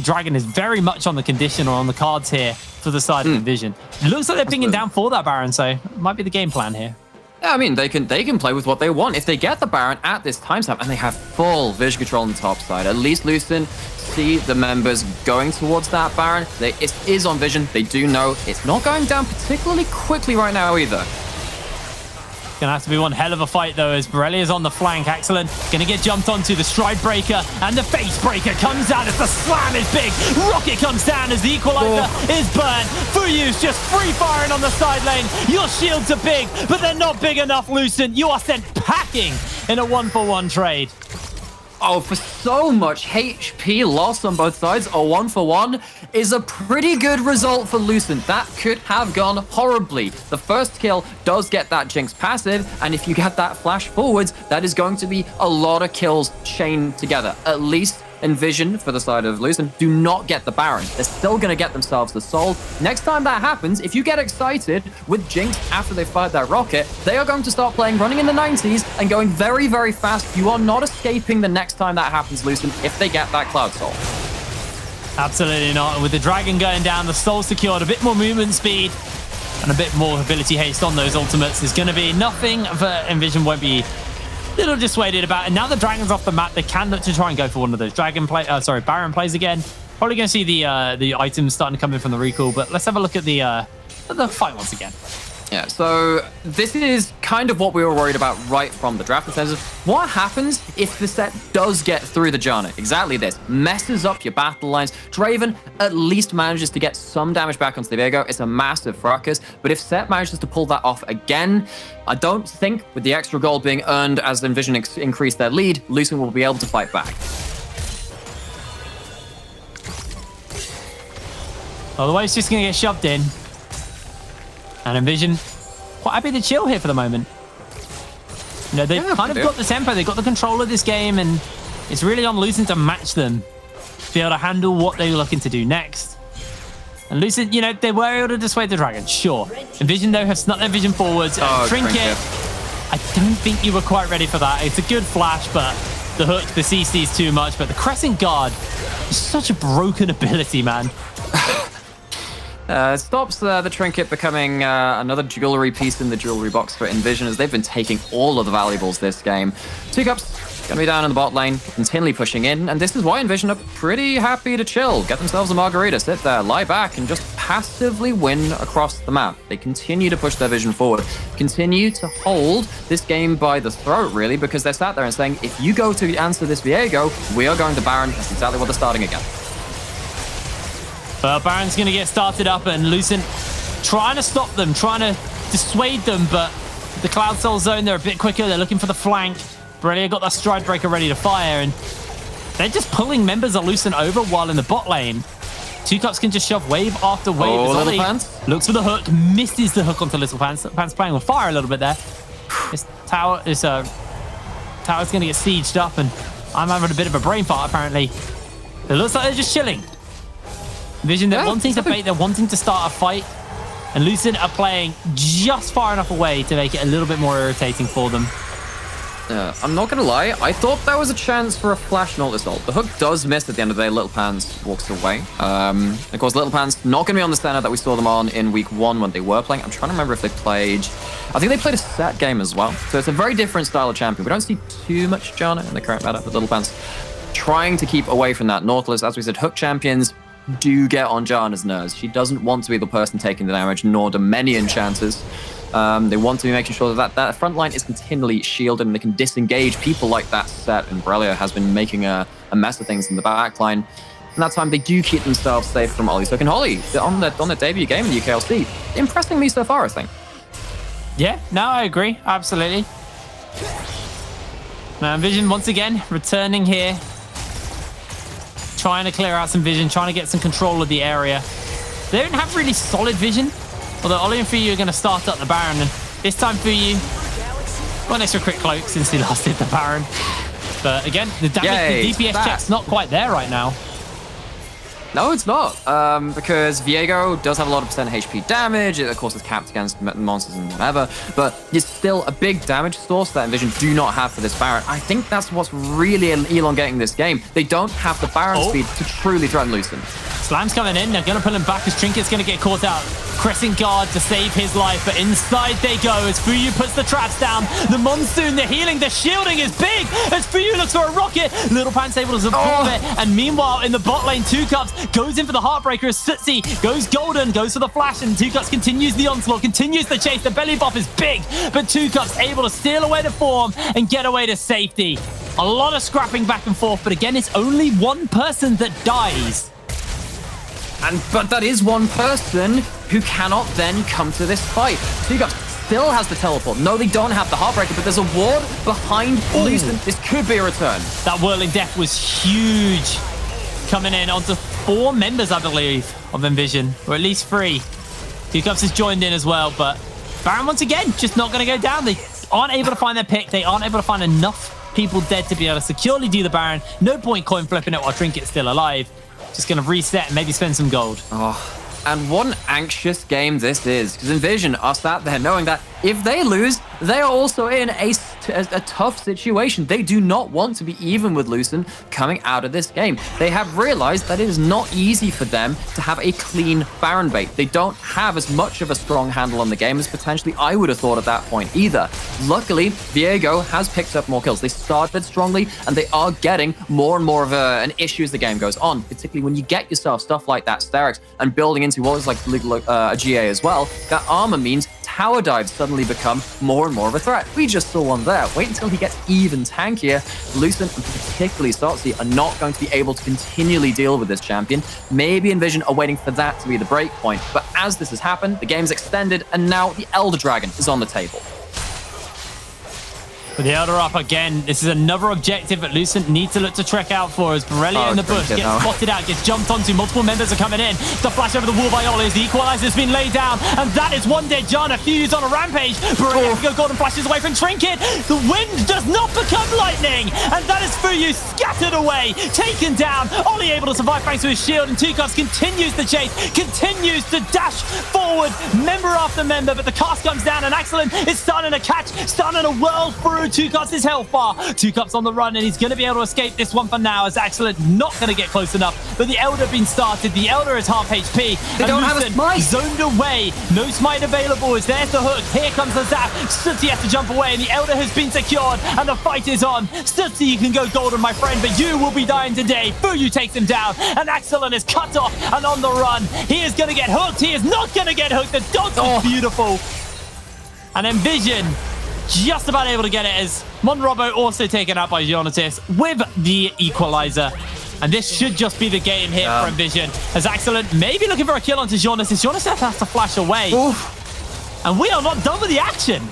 Speaker 1: Dragon is very much on the condition or on the cards here for the side of NVision. It looks like they're pinging down for that Baron, so it might be the game plan here.
Speaker 2: Yeah, I mean, they can play with what they want. If they get the Baron at this timestamp and they have full vision control on the top side, at least Lucent see the members going towards that Baron. It is on vision. They do know it's not going down particularly quickly right now either.
Speaker 1: Gonna have to be one hell of a fight though, as Borrelia is on the flank. Excellent. Gonna get jumped onto the stride breaker, and the face breaker comes down as the slam is big. Rocket comes down as the equalizer is burnt. Fuyu's just free firing on the side lane. Your shields are big, but they're not big enough, Lucent. You are sent packing in a 1-for-1 trade.
Speaker 2: Oh, for so much HP loss on both sides, a 1-for-1 is a pretty good result for Lucent. That could have gone horribly. The first kill does get that Jinx passive, and if you get that flash forwards, that is going to be a lot of kills chained together. At least NVision, for the side of Lucent, do not get the Baron. They're still going to get themselves the soul. Next time that happens, if you get excited with Jinx after they fired that rocket, they are going to start playing running in the 90s and going very, very fast. You are not escaping the next time that happens, Lucent, if they get that Cloud Soul.
Speaker 1: Absolutely not. And with the dragon going down, the soul secured, a bit more movement speed and a bit more ability haste on those ultimates. There's going to be nothing that NVision won't be little dissuaded about. And now the dragon's off the map, they can look to try and go for one of those Baron plays again. Probably going to see the items starting to come in from the recall, but let's have a look at the fight once again.
Speaker 2: Yeah, so this is kind of what we were worried about right from the draft in terms of what happens if the set does get through the Janna. Exactly this. Messes up your battle lines. Draven at least manages to get some damage back onto the Viego. It's a massive fracas, but if Set manages to pull that off again, I don't think with the extra gold being earned as NVision increase their lead, Lucent will be able to fight back.
Speaker 1: Otherwise, it's just going to get shoved in. And NVision quite happy to chill here for the moment. You know, they've kind of got the tempo, they've got the control of this game, and it's really on Lucent to match them, to be able to handle what they're looking to do next. And Lucent, you know, they were able to dissuade the dragon, sure. NVision, though, have snuck their vision forwards. Trinket, I don't think you were quite ready for that. It's a good flash, but the hook, the CC is too much. But the Crescent Guard is such a broken ability, man.
Speaker 2: It stops the Trinket becoming another jewelry piece in the jewelry box for NVision, as they've been taking all of the valuables this game. 2 Cups going to be down in the bot lane, continually pushing in, and this is why NVision are pretty happy to chill, get themselves a margarita, sit there, lie back, and just passively win across the map. They continue to push their vision forward, continue to hold this game by the throat, really, because they're sat there and saying, if you go to answer this Viego, we are going to Baron. That's exactly what they're starting again.
Speaker 1: Baron's going to get started up, and Lucent trying to stop them, trying to dissuade them, but the Cloud Soul zone, they're a bit quicker. They're looking for the flank. Borrelia got that stride breaker ready to fire, and they're just pulling members of Lucent over while in the bot lane. 2 Cups can just shove wave after wave.
Speaker 2: Oh, Little Pants.
Speaker 1: Looks for the hook, misses the hook onto Little Pants. Pants playing with fire a little bit there. This tower's going to get sieged up, and I'm having a bit of a brain fart, apparently. It looks like they're just chilling. Vision, they're wanting to bait, they're wanting to start a fight, and Lucent are playing just far enough away to make it a little bit more irritating for them.
Speaker 2: I'm not going to lie, I thought there was a chance for a flash and ult assault. The hook does miss at the end of the day. Little Pants walks away. Of course, Little Pants not going to be on the center that we saw them on in week 1 when they were playing. I'm trying to remember if they played... I think they played a set game as well. So it's a very different style of champion. We don't see too much Janna in the current meta, but Little Pants trying to keep away from that Nautilus. As we said, hook champions do get on Janna's nerves. She doesn't want to be the person taking the damage, nor do many enchanters. They want to be making sure that front line is continually shielded and they can disengage people like that set. And Borrelia has been making a mess of things in the back line. And that time they do keep themselves safe from Ollie. So can Holly on their debut game in the UKLC, impressing me so far, I think.
Speaker 1: Yeah, no, I agree. Absolutely. Now, NVision once again returning here. Trying to clear out some vision, trying to get some control of the area. They don't have really solid vision, although Ollie and Fuyu are going to start up the Baron, and this time Fuyu got an extra quick cloak since he last did the Baron. But again, the damage, the DPS check's not quite there right now.
Speaker 2: No, it's not, because Viego does have a lot of % HP damage. It, of course, is capped against monsters and whatever, but it's still a big damage source that NVision do not have for this Baron. I think that's what's really elongating this game. They don't have the Baron speed to truly threaten Lucent.
Speaker 1: Slam's coming in. They're going to pull him back as Trinket's going to get caught out. Crescent guard to save his life, but inside they go as Fuyu puts the traps down. The monsoon, the healing, the shielding is big as Fuyu looks for a rocket. Little Pant's able to absorb it. And meanwhile, in the bot lane, 2Cups goes in for the Heartbreaker as Sootsie goes golden, goes for the flash, and 2Cups continues the onslaught, continues the chase. The belly buff is big, but 2Cups able to steal away the form and get away to safety. A lot of scrapping back and forth, but again, it's only one person that dies.
Speaker 2: But that is one person who cannot then come to this fight. 2Cups still has the teleport. No, they don't have the Heartbreaker, but there's a ward behind Lucent. This could be a return.
Speaker 1: That Whirling Death was huge. Coming in onto 4 members, I believe, of NVision, or at least 3. 2Cups has joined in as well, but Baron, once again, just not going to go down. They aren't able to find their pick. They aren't able to find enough people dead to be able to securely do the Baron. No point coin flipping it while Trinket's still alive. Just going to reset and maybe spend some gold.
Speaker 2: Oh, and what an anxious game this is, because NVision are sat there knowing that if they lose, they are also in a tough situation. They do not want to be even with Lucent coming out of this game. They have realized that it is not easy for them to have a clean Baron bait. They don't have as much of a strong handle on the game as potentially I would have thought at that point either. Luckily, Viego has picked up more kills. They started strongly, and they are getting more and more of an issue as the game goes on, particularly when you get yourself stuff like that Sterix and building into what is like a GA as well. That armor means tower dives suddenly become more and more of a threat. We just saw one there. Wait until he gets even tankier. Lucent and particularly Sotsy are not going to be able to continually deal with this champion. Maybe NVision are waiting for that to be the break point. But as this has happened, the game's extended, and now the Elder Dragon is on the table.
Speaker 1: With the Elder up again, this is another objective that Lucent need to look to trek out for as Borrelia in the bush gets spotted out, gets jumped onto. Multiple members are coming in. The flash over the wall by Ollie as the equalizer has been laid down, and that is one dead John. A Fuse on a rampage. Borrelia go golden flashes away from Trinket. The wind does not become lightning, and that is Fuyu scattered away, taken down. Ollie able to survive thanks to his shield, and 2Cups continues the chase, continues to dash forward, member after member, but the cast comes down, and Excellent is starting to catch, starting to whirl through 2Cups' his health bar. 2Cups on the run, and he's going to be able to escape this one for now, as Excellent not going to get close enough. But the Elder been started. The Elder is half HP.
Speaker 2: They don't have a smite.
Speaker 1: Zoned away. No smite available. As there's the hook. Here comes the zap. Sootsie has to jump away, and the Elder has been secured, and the fight is on. Sootsie, you can go golden, my friend, but you will be dying today. Fuyu takes him down, and Excellent is cut off and on the run. He is going to get hooked. He is not going to get hooked. The dodge was beautiful. And NVision just about able to get it as Monrobo also taken out by Jonatas with the equalizer. And this should just be the game here for NVision. As Excellent maybe looking for a kill onto Jonatas. Jonatas has to flash away. Oof. And we are not done with the action.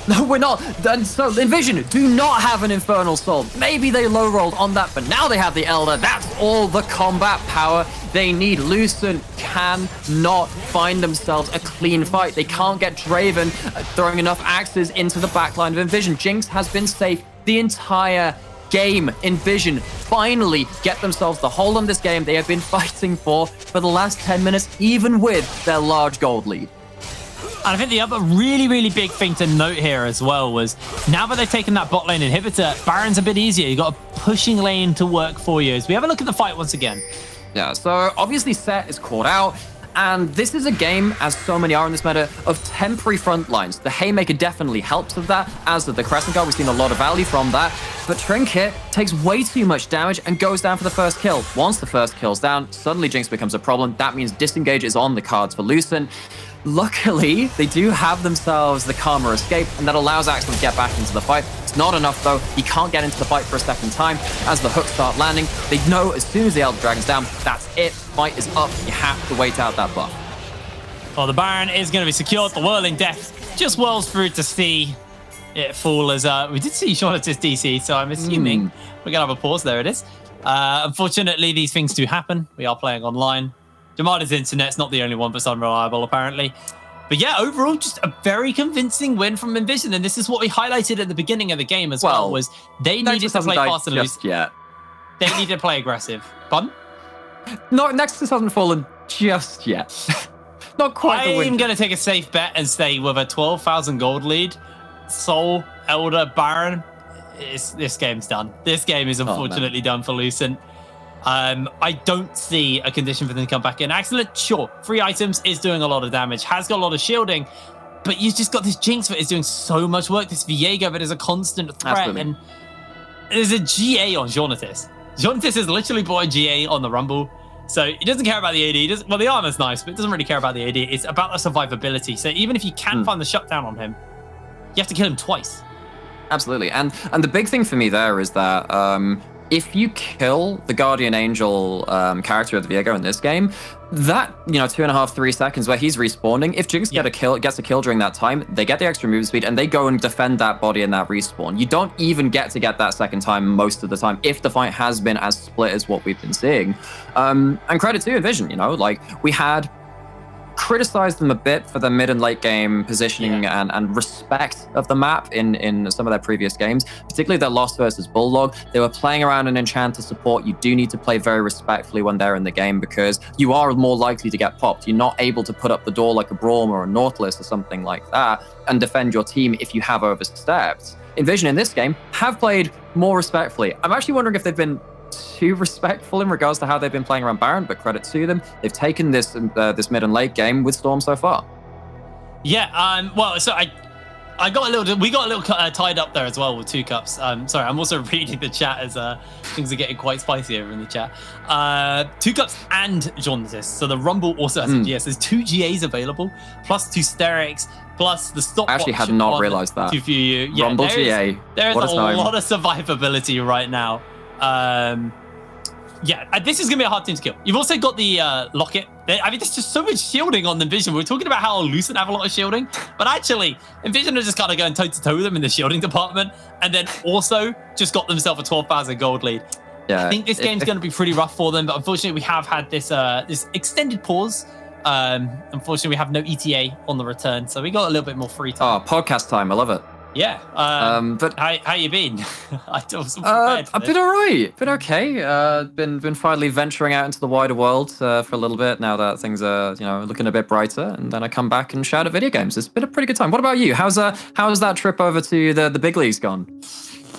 Speaker 2: No, we're not. And so NVision do not have an Infernal Soul. Maybe they low-rolled on that, but now they have the Elder. That's all the combat power they need. Lucent cannot find themselves a clean fight. They can't get Draven throwing enough axes into the backline of NVision. Jinx has been safe the entire game. NVision finally get themselves the hold on this game they have been fighting for the last 10 minutes, even with their large gold lead.
Speaker 1: And I think the other really, really big thing to note here as well was now that they've taken that bot lane inhibitor, Baron's a bit easier. You've got a pushing lane to work for you. As we have a look at the fight once again.
Speaker 2: Yeah, so obviously Set is caught out, and this is a game, as so many are in this meta, of temporary front lines. The Haymaker definitely helps with that, as does the Crescent Guard. We've seen a lot of value from that, but Trinket takes way too much damage and goes down for the first kill. Once the first kill's down, suddenly Jinx becomes a problem. That means Disengage is on the cards for Lucent. Luckily, they do have themselves the Karma Escape, and that allows Axel to get back into the fight. It's not enough, though. He can't get into the fight for a second time. As the hooks start landing, they know as soon as the Elder Dragon's down, that's it. Fight is up. You have to wait out that buff.
Speaker 1: Well, the Baron is going to be secured. The Whirling Death just whirls through to see it fall as we did see Jonatas DC, so I'm assuming we're going to have a pause. There it is. Unfortunately, these things do happen. We are playing online. Jamada's internet's not the only one that's unreliable, apparently. But yeah, overall, just a very convincing win from NVision. And this is what we highlighted at the beginning of the game as well, was they needed to play fast and loose.
Speaker 2: Yet.
Speaker 1: They needed to play aggressive. Pardon?
Speaker 2: No, Nexus hasn't fallen just yet. Not quite the win.
Speaker 1: I'm going to take a safe bet and say with a 12,000 gold lead, Soul, Elder, Baron, this game's done. This game is unfortunately done for Lucent. I don't see a condition for them to come back in. Excellent, sure. 3 items is doing a lot of damage, has got a lot of shielding, but you've just got this Jinx that is doing so much work. This Viego that is a constant threat.
Speaker 2: Absolutely.
Speaker 1: And there's a GA on Jonathas. Jonathas has literally bought a GA on the Rumble. So he doesn't care about the AD. Well, the armor's nice, but it doesn't really care about the AD. It's about the survivability. So even if you can find the shutdown on him, you have to kill him twice.
Speaker 2: Absolutely. And the big thing for me there is that if you kill the Guardian Angel character of the Viego in this game, that 2.5, 3 seconds where he's respawning, if Jinx gets a kill during that time, they get the extra move speed and they go and defend that body in that respawn. You don't even get to get that second time most of the time if the fight has been as split as what we've been seeing. And credit to NVision, like we had criticized them a bit for their mid and late game positioning and respect of the map in some of their previous games, particularly their loss versus Bulldog. They were playing around an Enchanter support. You do need to play very respectfully when they're in the game because you are more likely to get popped. You're not able to put up the door like a Braum or a Nautilus or something like that and defend your team if you have overstepped. NVision in this game have played more respectfully. I'm actually wondering if they've been too respectful in regards to how they've been playing around Baron, but credit to them. They've taken this mid and late game with Storm so far.
Speaker 1: Yeah, well, so we got a little tied up there as well with 2 cups. Sorry, I'm also reading the chat as things are getting quite spicy over in the chat. 2 cups and Jonathas. So the Rumble also has a GS. There's 2 GAs available, plus 2 Sterics, plus the stopwatch.
Speaker 2: I actually had not realized that.
Speaker 1: Yeah,
Speaker 2: Rumble GA.
Speaker 1: There is a lot of survivability right now. This is gonna be a hard team to kill. You've also got the Locket. I mean, there's just so much shielding on NVision. We're talking about how Lucent have a lot of shielding, but actually, NVision are just kind of going toe-to-toe with them in the shielding department, and then also just got themselves a 12,000 gold lead. Yeah, I think this game's going to be pretty rough for them, but unfortunately, we have had this this extended pause. Unfortunately, we have no ETA on the return, so we got a little bit more free time.
Speaker 2: Oh, podcast time. I love it.
Speaker 1: Yeah, but how you been?
Speaker 2: I've been all right, been okay. Been finally venturing out into the wider world for a little bit now that things are looking a bit brighter, and then I come back and shout at video games. It's been a pretty good time. What about you? How's that trip over to the big leagues gone?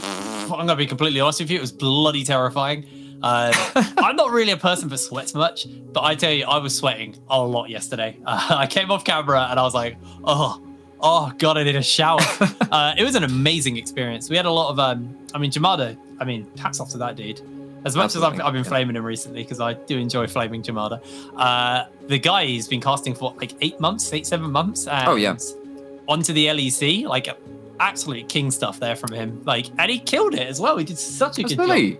Speaker 1: I'm gonna be completely honest with you. It was bloody terrifying. I'm not really a person that sweats much, but I tell you, I was sweating a lot yesterday. I came off camera and I was like, oh God, I need a shower. It was an amazing experience. We had a lot of, Jamada, hats off to that dude. As much as I've been flaming him recently, because I do enjoy flaming Jamada. The guy, he's been casting for like 7 months. And onto the LEC, like absolute king stuff there from him. And he killed it as well. He did such a good job.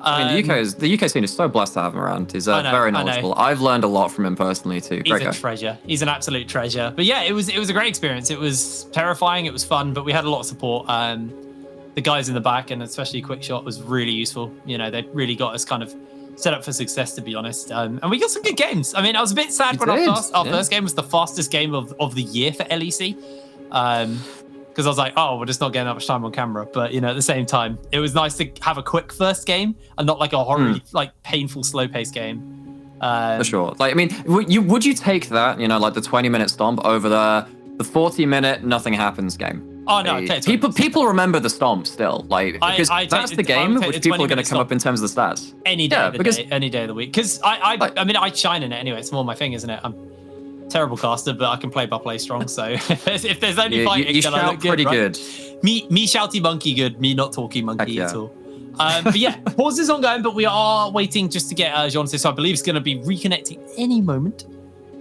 Speaker 2: The UK scene is so blessed to have him around. He's very knowledgeable. I've learned a lot from him personally too.
Speaker 1: He's a treasure. He's an absolute treasure. But yeah, it was a great experience. It was terrifying. It was fun, but we had a lot of support. The guys in the back, and especially Quickshot, was really useful. They really got us kind of set up for success, to be honest. And we got some good games. I was a bit sad when our first game was the fastest game of the year for LEC. Because I was like, we're just not getting that much time on camera. But, at the same time, it was nice to have a quick first game and not like a horribly, painful, slow-paced game.
Speaker 2: For sure. Would you take that, the 20-minute stomp over the 40-minute nothing happens game?
Speaker 1: Oh, no.
Speaker 2: People remember the stomp still. Because that's the game which people are going to come up in terms of the stats.
Speaker 1: Any day of the day, any day of the week. Because I shine in it anyway. It's more my thing, isn't it? I'm terrible caster, but I can play by play strong. So if there's only fighting,
Speaker 2: you shout pretty good.
Speaker 1: Me shouty monkey good. Me not talky monkey at all. But yeah, pause is ongoing, but we are waiting just to get Jonathas. So I believe it's going to be reconnecting any moment.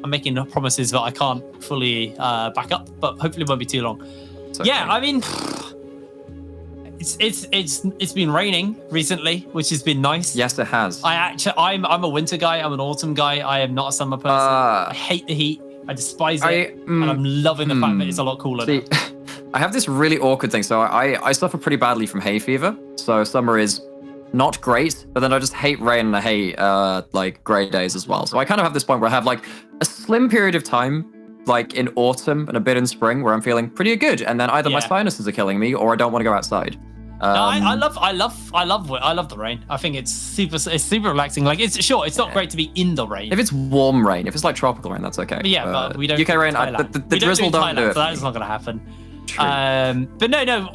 Speaker 1: I'm making promises that I can't fully back up, but hopefully it won't be too long. Okay. Yeah, it's been raining recently, which has been nice.
Speaker 2: Yes, it has.
Speaker 1: I'm a winter guy. I'm an autumn guy. I am not a summer person. I hate the heat. I despise it, and I'm loving the fact that it's a lot cooler now.
Speaker 2: I have this really awkward thing. So I suffer pretty badly from hay fever. So summer is not great, but then I just hate rain and I hate gray days as well. So I kind of have this point where I have a slim period of time in autumn and a bit in spring where I'm feeling pretty good, and then either my sinuses are killing me or I don't want to go outside.
Speaker 1: I love the rain. I think it's super relaxing. It's not great to be in the rain.
Speaker 2: If it's warm rain, if it's tropical rain, that's okay.
Speaker 1: But we don't.
Speaker 2: UK rain, the drizzle don't do it.
Speaker 1: So that's not going to happen.
Speaker 2: True.
Speaker 1: But no.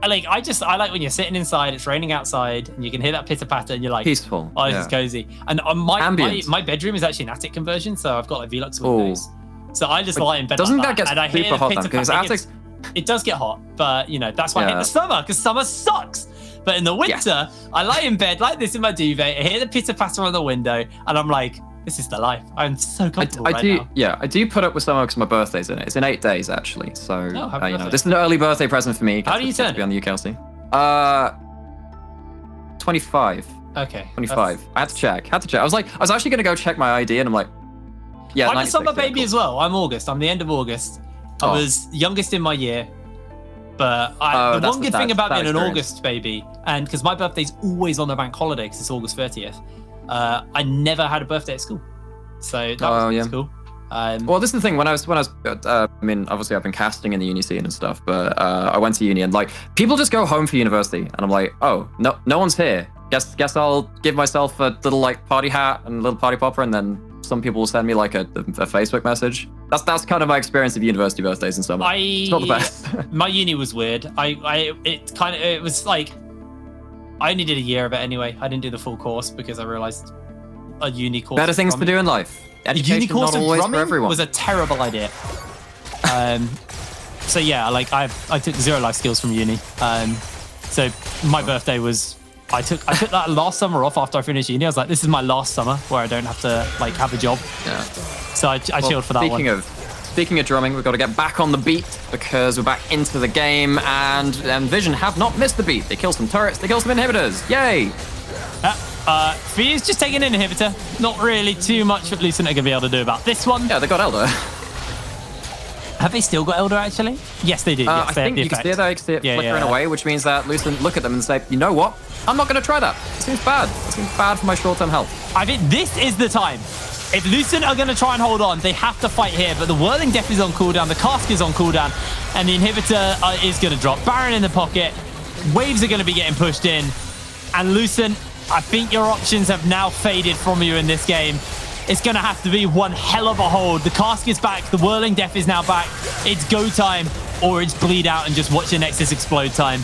Speaker 1: I like when you're sitting inside, it's raining outside, and you can hear that pitter patter, and you're like,
Speaker 2: peaceful.
Speaker 1: oh, this is cozy. And
Speaker 2: Ambient.
Speaker 1: my bedroom is actually an attic conversion, so I've got like Velux windows. So I just lie in bed.
Speaker 2: Doesn't
Speaker 1: like
Speaker 2: that
Speaker 1: and I
Speaker 2: get
Speaker 1: hear
Speaker 2: super
Speaker 1: the
Speaker 2: hot then?
Speaker 1: pitter
Speaker 2: Because
Speaker 1: patter.
Speaker 2: attics.
Speaker 1: It does get hot, but you know that's why I hate the summer, because summer sucks. But in the winter, I lie in bed like this in my duvet. I hear the pitter patter on the window, and I'm like, this is the life. I'm so comfortable now.
Speaker 2: Yeah, I do put up with summer because my birthday's in it. It's in 8 days actually. So you know, this is an early birthday present for me.
Speaker 1: How do you turn?
Speaker 2: To be on the UKLC. 25.
Speaker 1: Okay.
Speaker 2: 25. I had to check. I was actually gonna go check my ID, and I'm like, yeah.
Speaker 1: I'm a summer baby as well. I'm August. I'm the end of August. I was youngest in my year. But the one good thing about being an August baby, and because my birthday's always on the bank holiday because it's August 30th, I never had a birthday at school. So that was cool.
Speaker 2: Well, this is the thing. When I was, I mean, obviously I've been casting in the uni scene and stuff, but I went to uni and like people just go home for university, and I'm like, oh, no one's here. Guess I'll give myself a little like party hat and a little party popper, and then some people will send me like a Facebook message. That's kind of my experience of university birthdays in summer. It's not the best.
Speaker 1: My uni was weird. It was like I only did a year of it anyway. I didn't do the full course because I realized a uni course.
Speaker 2: Better things to do in life. Education,
Speaker 1: uni course
Speaker 2: not always
Speaker 1: of
Speaker 2: for everyone.
Speaker 1: was a terrible idea. So yeah, like I took 0 life skills from uni. So my birthday was. I took that last summer off after I finished uni. I was like, this is my last summer where I don't have to like have a job. Yeah. So I chilled for that one.
Speaker 2: Speaking of drumming, we've got to get back on the beat because we're back into the game, and NVision have not missed the beat. They kill some turrets, they kill some inhibitors. Yay!
Speaker 1: Fear's just taking an inhibitor. Not really too much that Lucent are going to be able to do about this one.
Speaker 2: Yeah, they got Elder.
Speaker 1: Have they still got Elder, actually? Yes, they do. Yes,
Speaker 2: I think you can see it flickering away, which means that Lucent look at them and say, you know what? I'm not going to try that. It seems bad. It seems bad for my short-term health.
Speaker 1: I think this is the time. If Lucent are going to try and hold on, they have to fight here. But the Whirling Death is on cooldown, the Cask is on cooldown, and the inhibitor is going to drop. Baron in the pocket. Waves are going to be getting pushed in. And Lucent, I think your options have now faded from you in this game. It's going to have to be one hell of a hold. The Cask is back. The Whirling Death is now back. It's go time, or it's bleed out and just watch your Nexus explode time.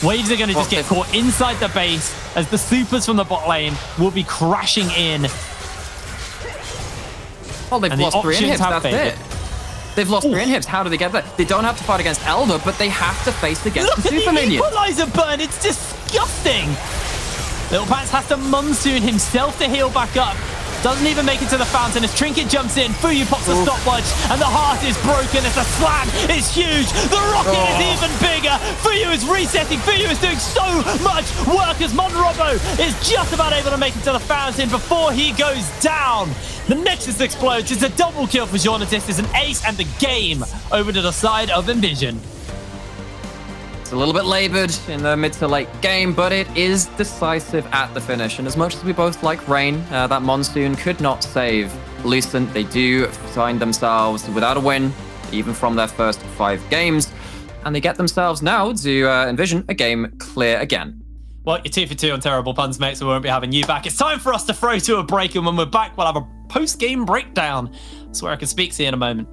Speaker 1: Waves are going to just get caught inside the base as the supers from the bot lane will be crashing in.
Speaker 2: Well, they've lost 3 inhibs. That's it. They've lost 3 inhibs. How do they get that? They don't have to fight against Elder, but they have to face against the super minion.
Speaker 1: Look at the equalizer burn. It's disgusting. Little Pants has to monsoon himself to heal back up. Doesn't even make it to the fountain as Trinket jumps in. Fuyu pops a stopwatch, and the heart is broken as the slam is huge. The rocket is even bigger. Fuyu is resetting. Fuyu is doing so much work as Monrobo is just about able to make it to the fountain before he goes down. The Nexus explodes. It's a double kill for Jonatis. It's an ace and the game over to the side of NVision.
Speaker 2: A little bit labored in the mid to late game, but it is decisive at the finish. And as much as we both like rain, that monsoon could not save Lucent. They do find themselves without a win, even from their first 5 games. And they get themselves now to NVision a game clear again.
Speaker 1: Well, you're 2 for 2 on terrible puns, mate, so we won't be having you back. It's time for us to throw to a break, and when we're back, we'll have a post-game breakdown. That's where I can speak to you in a moment.